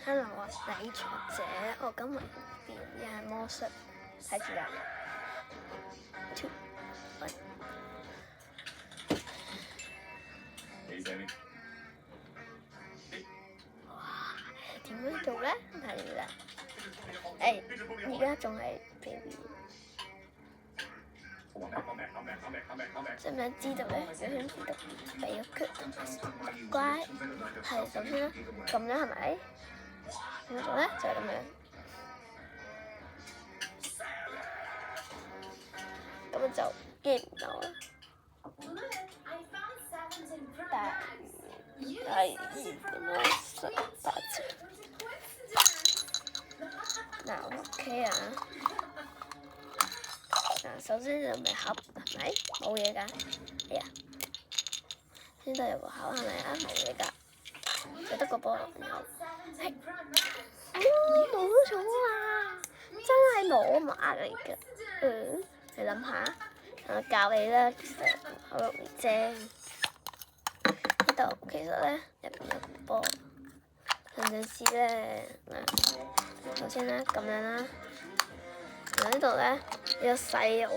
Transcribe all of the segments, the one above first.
Hello 啊，理財者，我今日表演魔術，睇住啦。2、1。哇，點樣做咧？睇住啦。而家仲係 baby。想唔想知道咧？如果想知道，俾個 q 同埋乖。係首先咧，咁樣係咪？點樣做咧？就係咁樣。咁就見唔到啦。第二個魔術8隻。嗱 OK 啊。嗱，首先就咪盒係咪？冇嘢㗎。哎呀，呢度有個盒係咪啊？冇嘢㗎，就得個波，然後係，攞咗啊！真係攞馬嚟㗎。你諗下，我教你啦，其實好容易啫。呢度其實咧入邊有個波，想唔想試咧？嗱，首先咧咁樣啦。然後呢度咧有好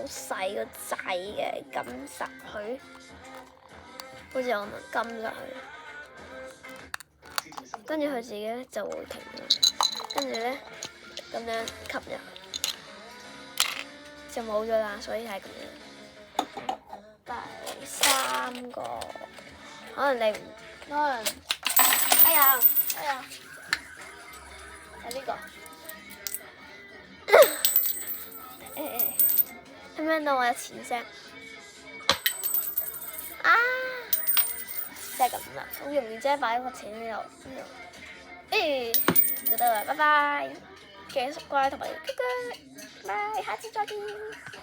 細個掣嘅，撳實佢，好似我咁撳實佢，跟住佢自己咧就會停啦。跟住咧咁樣吸入就冇咗啦，所以係咁樣。第三個可能你唔可能，哎呀，係呢個。聽唔聽到我有錢聲？啊，就係咁啦，好容易啫，擺個錢喺度，就得啦，拜拜，記得乖同埋，拜拜，下次再見。